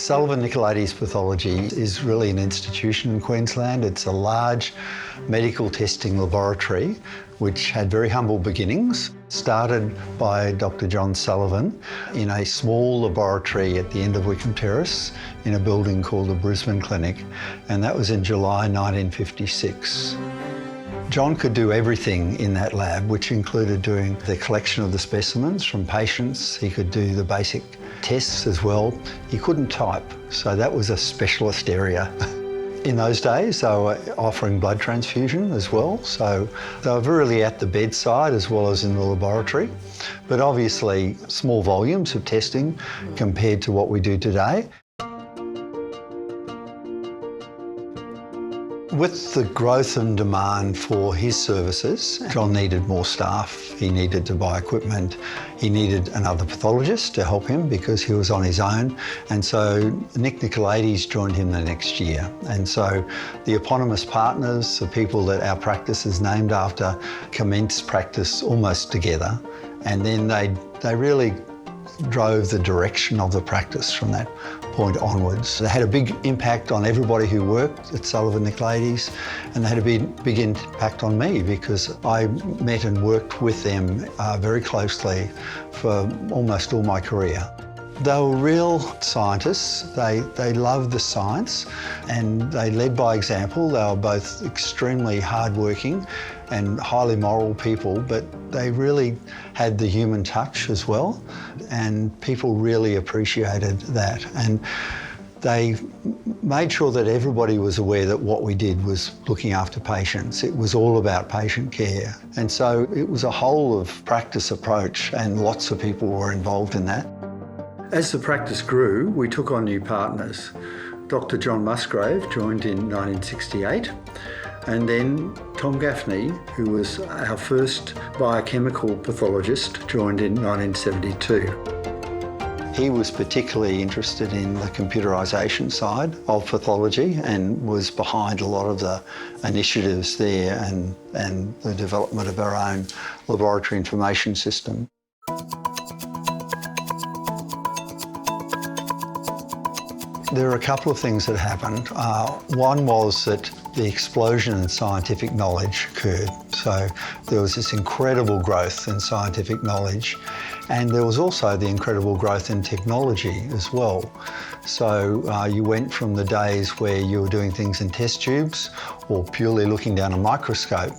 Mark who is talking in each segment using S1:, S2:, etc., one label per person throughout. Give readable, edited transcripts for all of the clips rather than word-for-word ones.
S1: Sullivan Nicolaides Pathology is really an institution in Queensland. It's a large medical testing laboratory which had very humble beginnings. Started by Dr. John Sullivan in a small laboratory at the end of Wickham Terrace in a building called the Brisbane Clinic, and that was in July 1956. John could do everything in that lab, which included doing the collection of the specimens from patients. He could do the basic tests as well. He couldn't type, so that was a specialist area. In those days, they were offering blood transfusion as well, so they were really at the bedside as well as in the laboratory. But obviously, small volumes of testing compared to what we do today. With the growth and demand for his services, John needed more staff, he needed to buy equipment, he needed another pathologist to help him because he was on his own, and so Nick Nicolaides joined him the next year. And so the eponymous partners, the people that our practice is named after, commenced practice almost together, and then they really drove the direction of the practice from that point onwards. They had a big impact on everybody who worked at Sullivan Nicolaides, and they had a big impact on me because I met and worked with them very closely for almost all my career. They were real scientists. They loved the science and they led by example. They were both extremely hardworking and highly moral people, but they really had the human touch as well, and people really appreciated that. And they made sure that everybody was aware that what we did was looking after patients. It was all about patient care. And so it was a whole of practice approach, and lots of people were involved in that. As the practice grew, we took on new partners. Dr. John Musgrave joined in 1968, and then Tom Gaffney, who was our first biochemical pathologist, joined in 1972. He was particularly interested in the computerisation side of pathology and was behind a lot of the initiatives there and the development of our own laboratory information system. There are a couple of things that happened. One was that the explosion in scientific knowledge occurred. So there was this incredible growth in scientific knowledge, and there was also the incredible growth in technology as well. So you went from the days where you were doing things in test tubes or purely looking down a microscope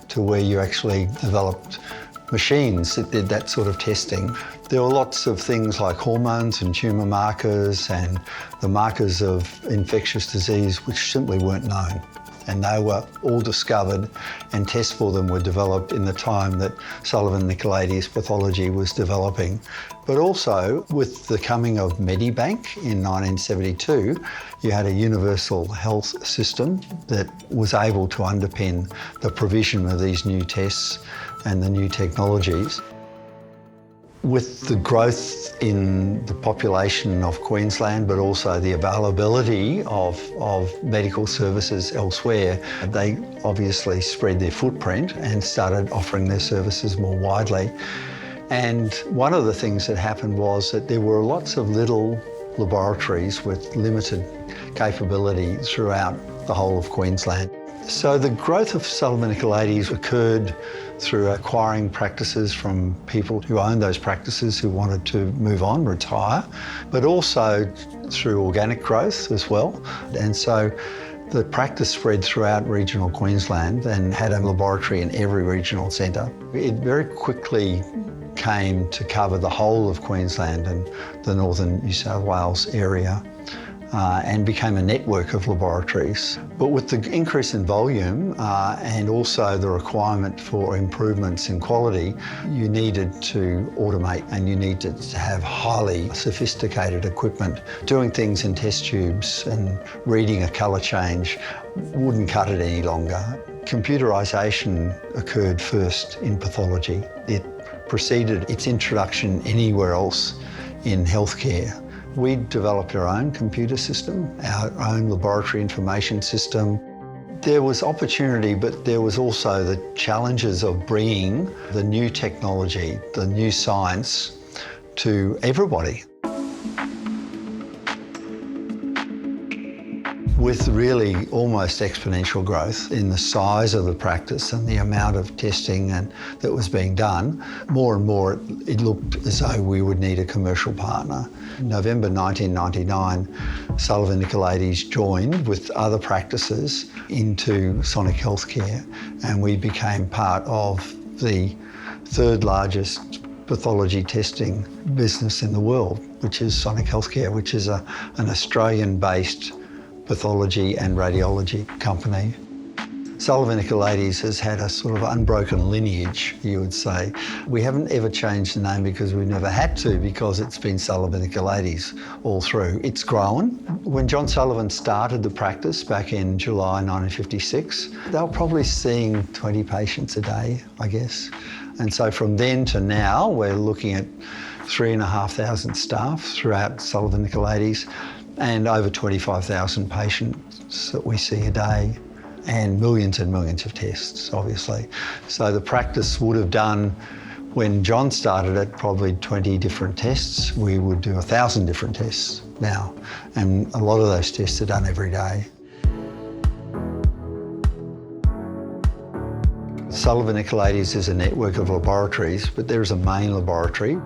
S1: to where you actually developed machines that did that sort of testing. There were lots of things like hormones and tumour markers and the markers of infectious disease which simply weren't known. And they were all discovered, and tests for them were developed in the time that Sullivan Nicolaides Pathology was developing. But also, with the coming of Medibank in 1972, you had a universal health system that was able to underpin the provision of these new tests and the new technologies. With the growth in the population of Queensland, but also the availability of medical services elsewhere, they obviously spread their footprint and started offering their services more widely. And one of the things that happened was that there were lots of little laboratories with limited capability throughout the whole of Queensland. So the growth of Sullivan Nicolaides occurred through acquiring practices from people who owned those practices who wanted to move on, retire, but also through organic growth as well. And so the practice spread throughout regional Queensland and had a laboratory in every regional centre. It very quickly came to cover the whole of Queensland and the northern New South Wales area. And became a network of laboratories. But with the increase in volume and also the requirement for improvements in quality, you needed to automate and you needed to have highly sophisticated equipment. Doing things in test tubes and reading a colour change wouldn't cut it any longer. Computerisation occurred first in pathology. It preceded its introduction anywhere else in healthcare. We developed our own computer system, our own laboratory information system. There was opportunity, but there was also the challenges of bringing the new technology, the new science to everybody. With really almost exponential growth in the size of the practice and the amount of testing that was being done, more and more it looked as though we would need a commercial partner. In November 1999, Sullivan Nicolaides joined with other practices into Sonic Healthcare, and we became part of the third largest pathology testing business in the world, which is Sonic Healthcare, which is an Australian-based pathology and radiology company. Sullivan Nicolaides has had a sort of unbroken lineage, you would say. We haven't ever changed the name because we've never had to, because it's been Sullivan Nicolaides all through. It's grown. When John Sullivan started the practice back in July 1956, they were probably seeing 20 patients a day, I guess. And so from then to now, we're looking at 3,500 staff throughout Sullivan Nicolaides, and over 25,000 patients that we see a day, and millions of tests, obviously. So the practice would have done, when John started it, probably 20 different tests. We would do 1,000 different tests now, and a lot of those tests are done every day. Sullivan Nicolaides is a network of laboratories, but there is a main laboratory.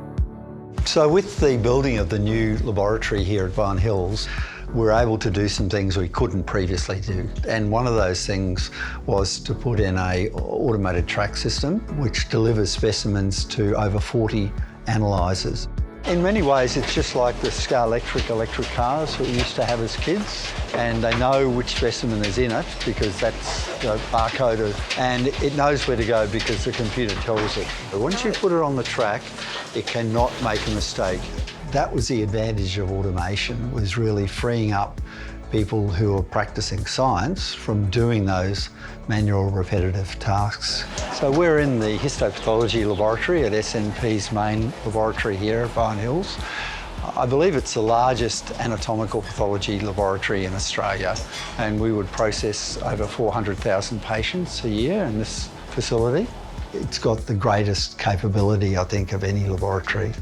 S1: So with the building of the new laboratory here at Barn Hills, we're able to do some things we couldn't previously do. And one of those things was to put in an automated track system, which delivers specimens to over 40 analysers. In many ways, it's just like the Scalextric electric cars that we used to have as kids, and they know which specimen is in it because that's barcoded, and it knows where to go because the computer tells it. But once you put it on the track, it cannot make a mistake. That was the advantage of automation, was really freeing up people who are practicing science from doing those manual repetitive tasks. So we're in the histopathology laboratory at SNP's main laboratory here at Barn Hills. I believe it's the largest anatomical pathology laboratory in Australia, and we would process over 400,000 patients a year in this facility. It's got the greatest capability, I think, of any laboratory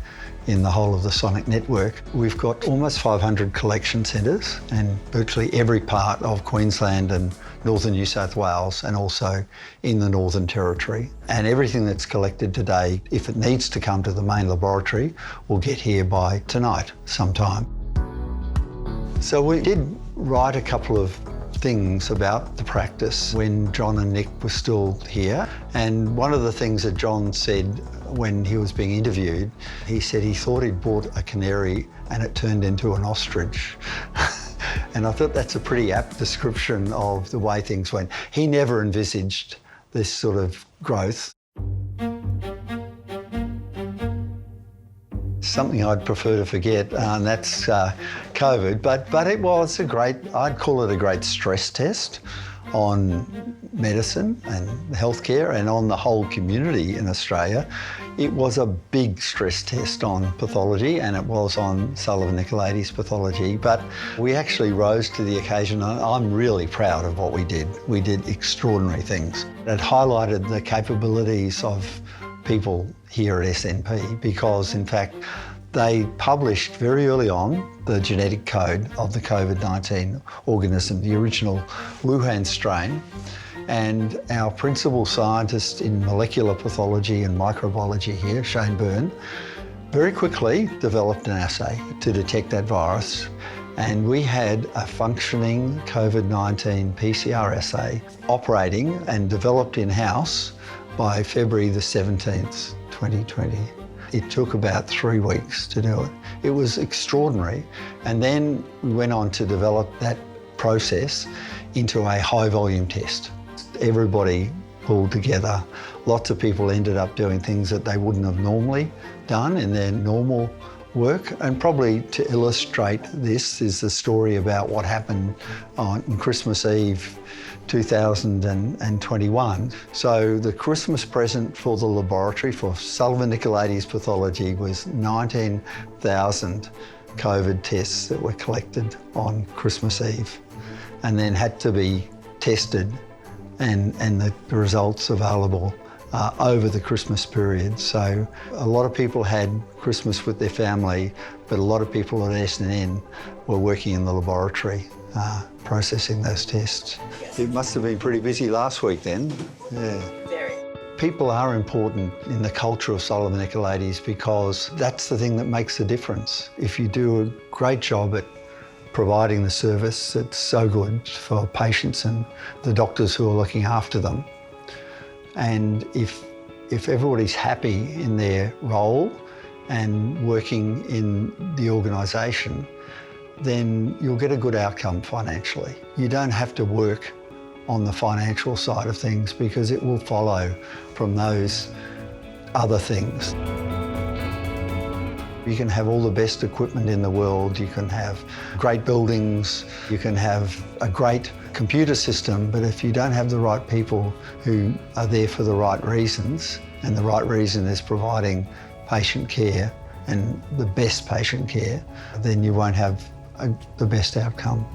S1: in the whole of the Sonic network. We've got almost 500 collection centres in virtually every part of Queensland and northern New South Wales, and also in the Northern Territory. And everything that's collected today, if it needs to come to the main laboratory, will get here by tonight sometime. So we did write a couple of things about the practice when John and Nick were still here. And one of the things that John said when he was being interviewed, he said he thought he'd bought a canary and it turned into an ostrich. And I thought that's a pretty apt description of the way things went. He never envisaged this sort of growth. Something I'd prefer to forget, and that's COVID, but it was a great, I'd call it a great stress test on medicine and healthcare and on the whole community in Australia. It was a big stress test on pathology, and it was on Sullivan Nicolaides pathology, but we actually rose to the occasion. I'm really proud of what we did. We did extraordinary things. It highlighted the capabilities of people here at SNP because, in fact, they published very early on the genetic code of the COVID-19 organism, the original Wuhan strain. And our principal scientist in molecular pathology and microbiology here, Shane Byrne, very quickly developed an assay to detect that virus. And we had a functioning COVID-19 PCR assay operating and developed in-house by February the 17th, 2020. It took about 3 weeks to do it. It was extraordinary. And then we went on to develop that process into a high volume test. Everybody pulled together. Lots of people ended up doing things that they wouldn't have normally done in their normal work. And probably to illustrate this is the story about what happened on Christmas Eve 2021. So the Christmas present for the laboratory for Sullivan Nicolaides pathology was 19,000 COVID tests that were collected on Christmas Eve and then had to be tested and the results available over the Christmas period. So a lot of people had Christmas with their family, but a lot of people at SNN were working in the laboratory processing those tests. It must have been pretty busy last week then. Yeah.
S2: Very.
S1: People are important in the culture of Sullivan Nicolaides because that's the thing that makes the difference. If you do a great job at providing the service that's so good for patients and the doctors who are looking after them, and if everybody's happy in their role and working in the organisation, then you'll get a good outcome financially. You don't have to work on the financial side of things because it will follow from those other things. You can have all the best equipment in the world, you can have great buildings, you can have a great computer system, but if you don't have the right people who are there for the right reasons, and the right reason is providing patient care and the best patient care, then you won't have the best outcome.